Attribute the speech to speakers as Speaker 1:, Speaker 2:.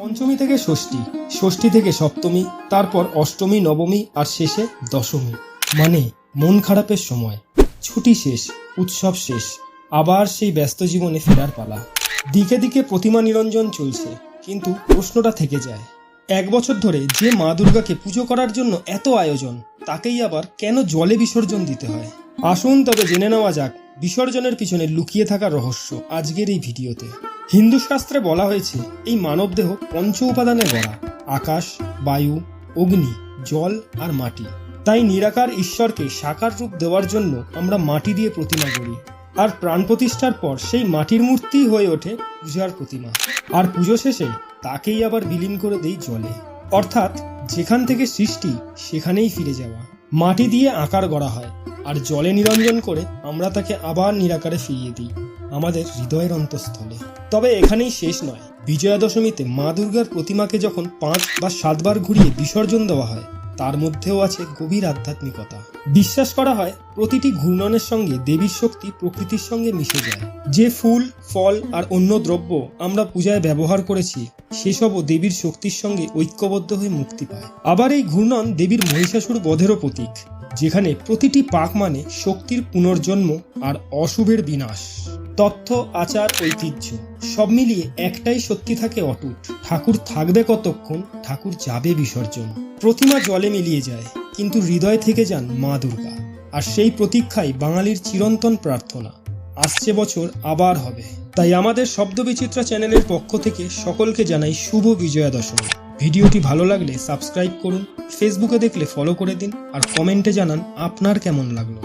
Speaker 1: পঞ্চমী থেকে ষষ্ঠী, ষষ্ঠী থেকে সপ্তমী, তারপর অষ্টমী, নবমী আর শেষে দশমী। মানে মন খারাপের সময়। ছুটি শেষ, উৎসব শেষ, আবার সেই ব্যস্ত জীবনে ফেরার পালা। দিকে দিকে প্রতিমা নিরঞ্জন চলছে, কিন্তু প্রশ্নটা থেকে যায়, এক বছর ধরে যে মা দুর্গাকে পুজো করার জন্য এত আয়োজন, তাকেই আবার কেন জলে বিসর্জন দিতে হয়? আসুন তবে জেনে নেওয়া যাক বিসর্জনের পিছনে লুকিয়ে থাকা রহস্য আজকের এই ভিডিওতে। হিন্দু শাস্ত্রে বলা হয়েছে এই মানবদেহ পঞ্চ উপাদানে গড়া: আকাশ, বায়ু, অগ্নি, জল আর মাটি। তাই নিরাকার ঈশ্বরকে সাকার রূপ দেওয়ার জন্য আমরা মাটি দিয়ে প্রতিমা গড়ি, আর প্রাণ প্রতিষ্ঠার পর সেই মাটির মূর্তি হয়ে ওঠে পূজার প্রতিমা। আর পুজো শেষে তাকেই আবার বিলীন করে দেই জলে, অর্থাৎ যেখান থেকে সৃষ্টি সেখানেই ফিরে যাওয়া। মাটি দিয়ে আকার গড়া হয়, আর জলে নিরঞ্জন করে আমরা তাকে আবার নিরাকারে ফিরিয়ে দিই আমাদের হৃদয়ের অন্তঃস্থলে। তবে এখানেই শেষ নয়। বিজয়া দশমীতে মা দুর্গার প্রতিমাকে যখন 5 বা 7 বার ঘুরিয়ে বিসর্জন দেওয়া হয়, তার মধ্যেও আছে গভীর আধ্যাত্মিকতা। বিশ্বাস করা হয় প্রতিটি ঘূর্ণনের সঙ্গে দেবীর শক্তি প্রকৃতির সঙ্গে মিশে যায়। যে ফুল, ফল আর অন্য দ্রব্য আমরা পূজায় ব্যবহার করেছি, সেসবও দেবীর শক্তির সঙ্গে ঐক্যবদ্ধ হয়ে মুক্তি পায়। আবার এই ঘূর্ণন দেবীর মহিষাসুর বধেরও প্রতীক, যেখানে প্রতিটি পাক মানে শক্তির পুনর্জন্ম আর অশুভের বিনাশ। তথ্য, আচার, ঐতিহ্য সব মিলিয়ে একটাই সত্যি থাকে অটুট: ঠাকুর থাকবে কতক্ষণ, ঠাকুর যাবে বিসর্জন। প্রতিমা জলে মিলিয়ে যায়, কিন্তু হৃদয় থেকে যান মা দুর্গা। আর সেই প্রতীক্ষাই বাঙালির চিরন্তন প্রার্থনা, আসছে বছর আবার হবে। তাই আমাদের শব্দবিচিত্রা চ্যানেলের পক্ষ থেকে সকলকে জানাই শুভ বিজয়া দশমী। ভিডিওটি ভালো লাগলে সাবস্ক্রাইব করুন, ফেসবুকে দেখলে ফলো করে দিন, আর কমেন্টে জানান আপনার কেমন লাগলো।